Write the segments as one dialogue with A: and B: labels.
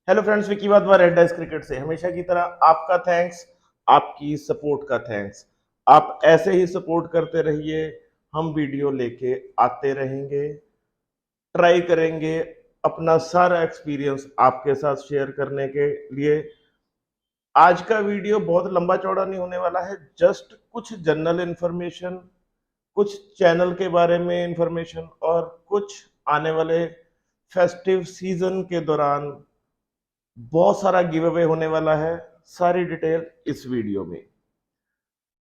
A: Hello friends, Vicky Wadhwa red dice cricket से हमेशा की तरह आपका थैंक्स, आपकी सपोर्ट का थैंक्स। आप ऐसे ही सपोर्ट करते रहिए, हम वीडियो लेके आते रहेंगे, ट्राई करेंगे अपना सारा एक्सपीरियंस आपके साथ शेयर करने के लिए। आज का वीडियो बहुत लंबा चौड़ा नहीं होने वाला है, जस्ट कुछ जनरल इंफॉर्मेशन, कुछ चैनल के बारे में इंफॉर्मेशन और कुछ आने वाले फेस्टिव सीजन के दौरान बहुत सारा गिव अवे होने वाला है। सारी डिटेल इस वीडियो में।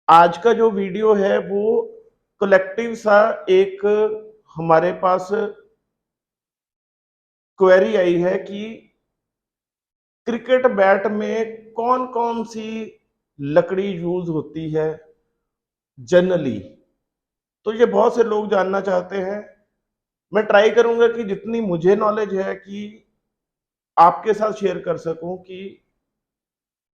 A: आज का जो वीडियो है वो कलेक्टिव सा एक हमारे पास क्वेरी आई है कि क्रिकेट बैट में कौन कौन सी लकड़ी यूज होती है जनरली। तो ये बहुत से लोग जानना चाहते हैं। मैं ट्राई करूंगा कि जितनी मुझे नॉलेज है कि आपके साथ शेयर कर सकूं कि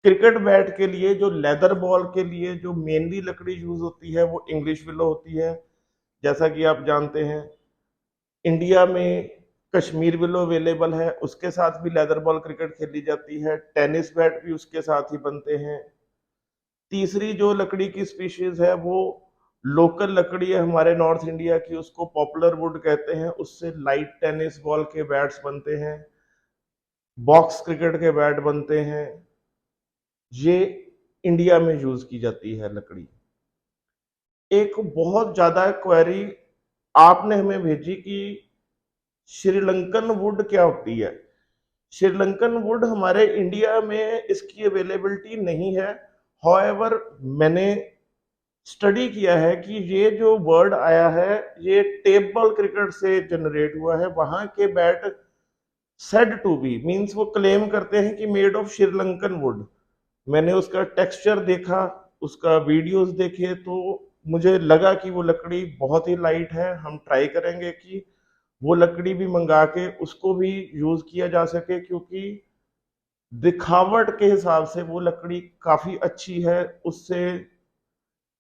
A: क्रिकेट बैट के लिए जो लेदर बॉल के लिए जो मेनली लकड़ी यूज होती है वो इंग्लिश विलो होती है। जैसा कि आप जानते हैं इंडिया में कश्मीर विलो अवेलेबल है, उसके साथ भी लेदर बॉल क्रिकेट खेली जाती है। टेनिस बैट भी उसके साथ ही बनते हैं। तीसरी जो लकड़ी की स्पीशीज है वो लोकल लकड़ी है हमारे नॉर्थ इंडिया की, उसको पॉपुलर वुड कहते हैं। उससे लाइट टेनिस बॉल के बैट्स बनते हैं, बॉक्स क्रिकेट के बैट बनते हैं। ये इंडिया में यूज की जाती है लकड़ी। एक बहुत ज्यादा क्वेरी आपने हमें भेजी कि श्रीलंकन वुड क्या होती है। श्रीलंकन वुड हमारे इंडिया में इसकी अवेलेबिलिटी नहीं है। हॉवेवर मैंने स्टडी किया है कि ये जो वर्ड आया है ये टेबल क्रिकेट से जनरेट हुआ है। वहां के bat said to be means वो क्लेम करते हैं कि मेड ऑफ श्रीलंकन वुड। मैंने उसका टेक्सचर देखा, उसका वीडियोस देखे, तो मुझे लगा कि वो लकड़ी बहुत ही लाइट है। हम ट्राई करेंगे कि वो लकड़ी भी मंगा के उसको भी यूज किया जा सके, क्योंकि दिखावट के हिसाब से वो लकड़ी काफी अच्छी है। उससे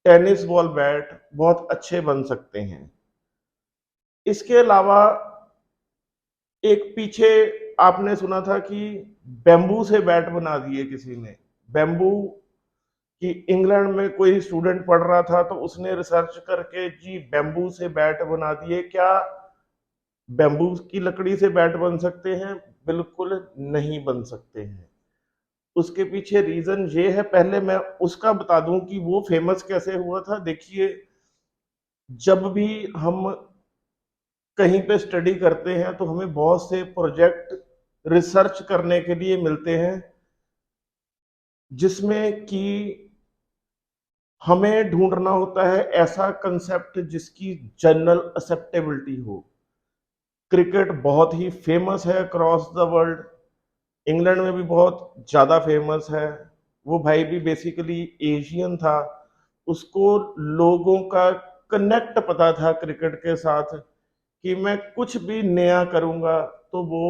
A: टेनिस बॉल बैट बहुत अच्छे बन सकते हैं। इसके अलावा एक पीछे आपने सुना था कि बेम्बू से बैट बना दिए किसी ने। बेम्बू कि इंग्लैंड में कोई स्टूडेंट पढ़ रहा था तो उसने रिसर्च करके जी बेम्बू से बैट बना दिए। क्या बेम्बू की लकड़ी से बैट बन सकते हैं? बिल्कुल नहीं बन सकते हैं। उसके पीछे रीजन ये है, पहले मैं उसका बता दूं कि वो फेमस कैसे हुआ था। देखिए, जब भी हम कहीं पे स्टडी करते हैं तो हमें बहुत से प्रोजेक्ट रिसर्च करने के लिए मिलते हैं, जिसमें कि हमें ढूंढना होता है ऐसा कंसेप्ट जिसकी जनरल एक्सेप्टेबिलिटी हो। क्रिकेट बहुत ही फेमस है अक्रॉस द वर्ल्ड। इंग्लैंड में भी बहुत ज्यादा फेमस है। वो भाई भी बेसिकली एशियन था। उसको लोगों का कनेक्ट पता था क्रिकेट के साथ कि मैं कुछ भी नया करूंगा तो वो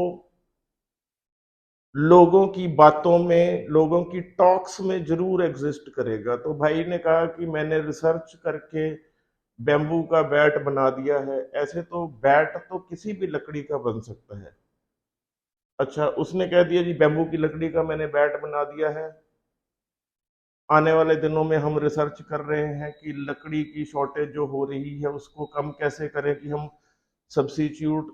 A: लोगों की बातों में, लोगों की टॉक्स में जरूर एग्जिस्ट करेगा। तो भाई ने कहा कि मैंने रिसर्च करके बैम्बू का बैट बना दिया है। ऐसे तो बैट तो किसी भी लकड़ी का बन सकता है। अच्छा, उसने कह दिया जी बैम्बू की लकड़ी का मैंने बैट बना दिया है। आने वाले दिनों में हम रिसर्च कर रहे हैं कि लकड़ी की शॉर्टेज जो हो रही है उसको कम कैसे करें कि हम सब्स्टिट्यूट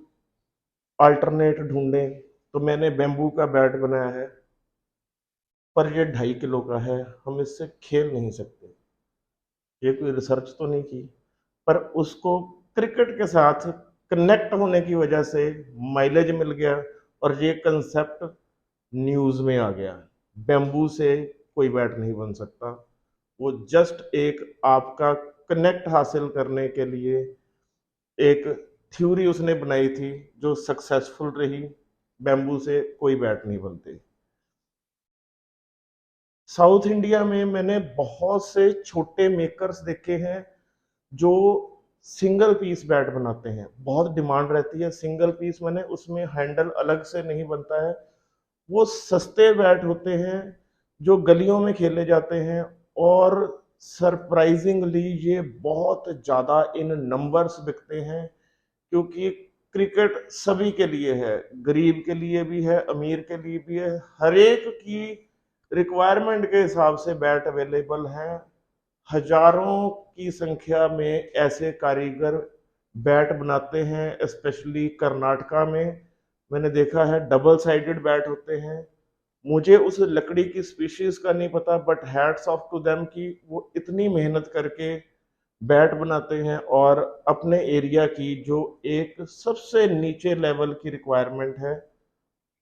A: अल्टरनेट ढूंढें। तो मैंने बैम्बू का बैट बनाया है, पर ये 2.5 किलो का है, हम इससे खेल नहीं सकते। ये कोई रिसर्च तो नहीं की, पर उसको क्रिकेट के साथ कनेक्ट होने की वजह से माइलेज मिल गया और ये कंसेप्ट न्यूज में आ गया। बैम्बू से कोई बैट नहीं बन सकता। वो जस्ट एक आपका कनेक्ट हासिल करने के लिए एक थ्योरी उसने बनाई थी जो सक्सेसफुल रही। बैम्बू से कोई बैट नहीं बनते। साउथ इंडिया में मैंने बहुत से छोटे मेकर्स देखे हैं जो सिंगल पीस बैट बनाते हैं। बहुत डिमांड रहती है सिंगल पीस, मैंने उसमें हैंडल अलग से नहीं बनता है। वो सस्ते बैट होते हैं जो गलियों में खेले जाते हैं, और सरप्राइजिंगली ये बहुत ज़्यादा इन नंबर्स बिकते हैं, क्योंकि क्रिकेट सभी के लिए है, गरीब के लिए भी है, अमीर के लिए भी है, हर एक की रिक्वायरमेंट के हिसाब से बैट अवेलेबल है। हजारों की संख्या में ऐसे कारीगर बैट बनाते हैं, स्पेशली कर्नाटका में मैंने देखा है डबल साइडेड बैट होते हैं। मुझे उस लकड़ी की स्पीशीज का नहीं पता, but hats off to them कि वो इतनी मेहनत करके बैट बनाते हैं और अपने एरिया की जो एक सबसे नीचे लेवल की रिक्वायरमेंट है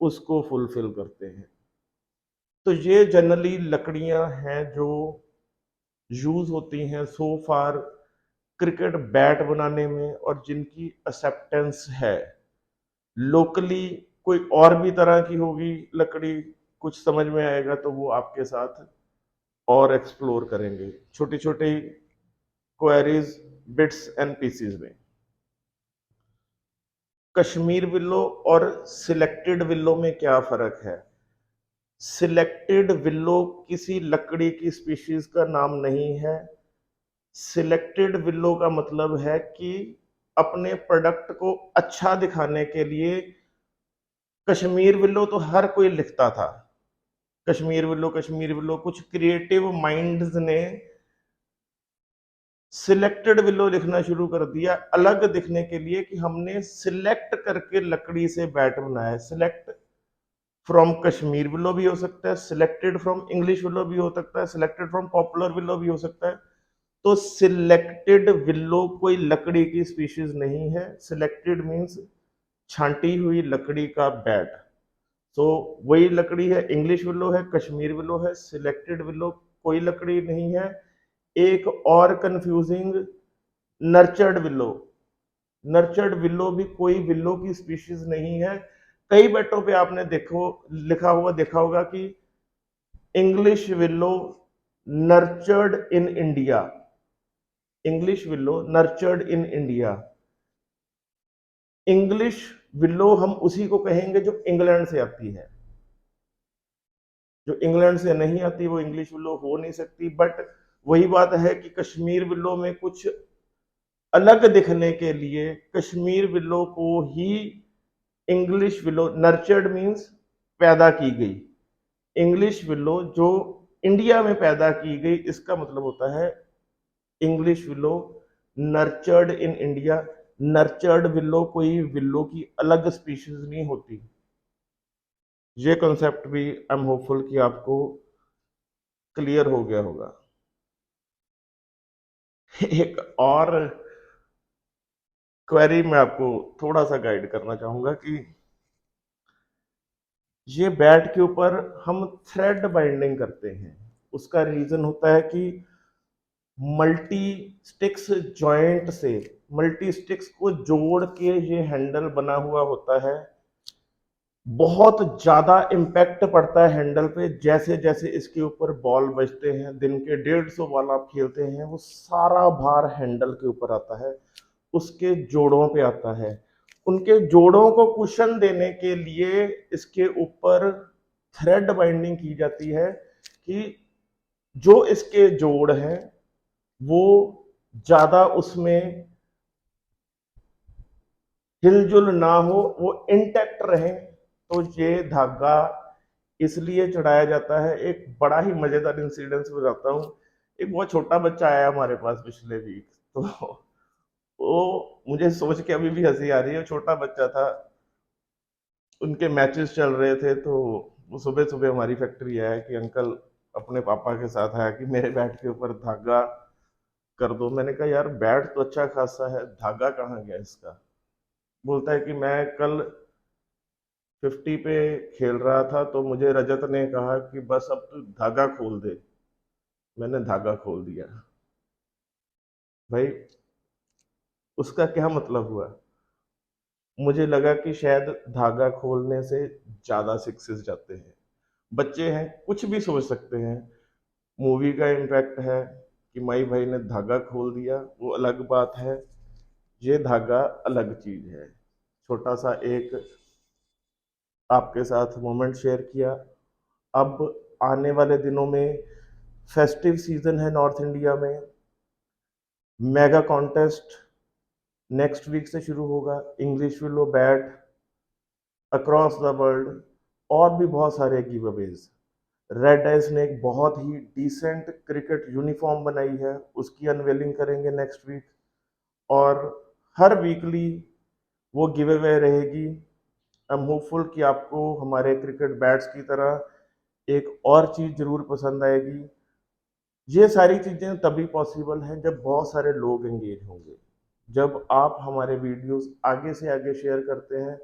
A: उसको फुलफिल करते हैं। तो ये जनरली लकड़ियां हैं जो यूज होती हैं सो फार क्रिकेट बैट बनाने में, और जिनकी एक्सेप्टेंस है लोकली। कोई और भी तरह की होगी लकड़ी, कुछ समझ में आएगा तो वो आपके साथ और एक्सप्लोर करेंगे छोटी छोटी क्वेरीज, बिट्स एंड पीसीज में। कश्मीर विलो और सिलेक्टेड विलो में क्या फर्क है? सिलेक्टेड विलो किसी लकड़ी की स्पीशीज का नाम नहीं है। सिलेक्टेड विलो का मतलब है कि अपने प्रोडक्ट को अच्छा दिखाने के लिए, कश्मीर विलो तो हर कोई लिखता था, कश्मीर विलो कश्मीर विलो, कुछ क्रिएटिव माइंड्स ने सिलेक्टेड विलो लिखना शुरू कर दिया अलग दिखने के लिए कि हमने सिलेक्ट करके लकड़ी से बैट बनाया है। सिलेक्ट फ्रॉम कश्मीर विलो भी हो सकता है, सिलेक्टेड फ्रॉम इंग्लिश विलो भी हो सकता है, सिलेक्टेड फ्रॉम पॉपुलर विलो भी हो सकता है। तो सिलेक्टेड विलो कोई लकड़ी की स्पीशीज नहीं है। सिलेक्टेड मींस छांटी हुई लकड़ी का बैट। तो वही लकड़ी है, इंग्लिश विलो है, कश्मीर विलो है, सिलेक्टेड विलो कोई लकड़ी नहीं है। एक और confusing, nurtured willow. Nurtured willow भी कोई विलो की स्पीशीज नहीं है। कई बैटों पे आपने देखो लिखा हुआ देखा होगा कि English willow nurtured in India, English willow nurtured in India. English willow हम उसी को कहेंगे जो इंग्लैंड से आती है, जो इंग्लैंड से नहीं आती वो इंग्लिश विलो हो नहीं सकती। बट वही बात है कि कश्मीर विलो में कुछ अलग दिखने के लिए कश्मीर विलो को ही इंग्लिश विलो, नर्चर्ड मींस पैदा की गई, इंग्लिश विलो जो इंडिया में पैदा की गई, इसका मतलब होता है English willow nurtured in India. Nurtured willow कोई विलो की अलग स्पीशीज नहीं होती। ये कॉन्सेप्ट भी आई एम होपफुल कि आपको क्लियर हो गया होगा। एक और क्वेरी में आपको थोड़ा सा गाइड करना चाहूंगा कि ये बैट के ऊपर हम थ्रेड बाइंडिंग करते हैं, उसका रीजन होता है कि मल्टी स्टिक्स जॉइंट से, मल्टी स्टिक्स को जोड़ के ये हैंडल बना हुआ होता है। बहुत ज्यादा इम्पैक्ट पड़ता है हैंडल पे, जैसे जैसे इसके ऊपर बॉल बजते हैं, दिन के 150 बॉल आप खेलते हैं, वो सारा भार हैंडल के ऊपर आता है, उसके जोड़ों पे आता है। उनके जोड़ों को कुशन देने के लिए इसके ऊपर थ्रेड बाइंडिंग की जाती है कि जो इसके जोड़ हैं वो ज्यादा उसमें हिलजुल ना हो, वो इंटैक्ट रहे। तो ये धागा इसलिए चढ़ाया जाता है। एक बड़ा ही मजेदार इंसिडेंस बताता हूँ। एक बहुत छोटा बच्चा आया हमारे पास पिछले वीक, तो वो मुझे सोच के अभी भी हंसी आ रही है। छोटा बच्चा था, उनके मैचेस चल रहे थे, तो वो सुबह सुबह हमारी फैक्ट्री आया कि अंकल अपने पापा के साथ आया कि मेरे बैट के ऊपर धागा कर दो। मैंने कहा यार बैट तो अच्छा खासा है, धागा कहाँ गया इसका? बोलता है कि मैं कल 50 पे खेल रहा था तो मुझे रजत ने कहा कि बस अब तू धागा खोल दे। मैंने धागा खोल दिया। भाई उसका क्या मतलब हुआ? मुझे लगा कि शायद धागा खोलने से ज्यादा सिक्सेस जाते हैं। बच्चे हैं, कुछ भी सोच सकते हैं। मूवी का इम्पैक्ट है कि माई भाई ने धागा खोल दिया, वो अलग बात है। ये धागा अलग चीज है। छोटा सा एक आपके साथ मोमेंट शेयर किया। अब आने वाले दिनों में फेस्टिव सीजन है नॉर्थ इंडिया में, मेगा कॉन्टेस्ट नेक्स्ट वीक से शुरू होगा, English will bat across the world, और भी बहुत सारे गिव अवेज। रेड आइज ने एक बहुत ही डिसेंट क्रिकेट यूनिफॉर्म बनाई है, उसकी अनवेलिंग करेंगे नेक्स्ट वीक। और हर वीकली वो गिव अवे रहेगी। आई एम होपफुल कि आपको हमारे क्रिकेट बैट्स की तरह एक और चीज़ ज़रूर पसंद आएगी। ये सारी चीज़ें तभी पॉसिबल हैं जब बहुत सारे लोग एंगेज होंगे। जब आप हमारे वीडियोस आगे से आगे शेयर करते हैं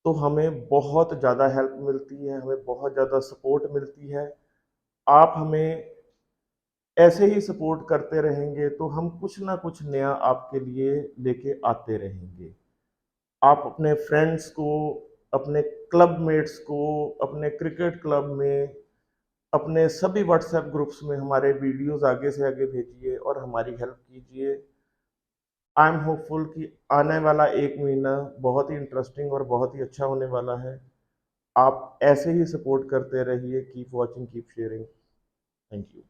A: तो हमें बहुत ज़्यादा हेल्प मिलती है, हमें बहुत ज़्यादा सपोर्ट मिलती है। आप हमें ऐसे ही सपोर्ट करते रहेंगे तो हम कुछ ना कुछ नया आपके लिए लेके आते रहेंगे। आप अपने फ्रेंड्स को, अपने क्लब मेट्स को, अपने क्रिकेट क्लब में, अपने सभी व्हाट्सएप ग्रुप्स में हमारे वीडियोस आगे से आगे भेजिए और हमारी हेल्प कीजिए। आई एम होपफुल कि आने वाला एक महीना बहुत ही इंटरेस्टिंग और बहुत ही अच्छा होने वाला है। आप ऐसे ही सपोर्ट करते रहिए। Keep watching, keep sharing. Thank you.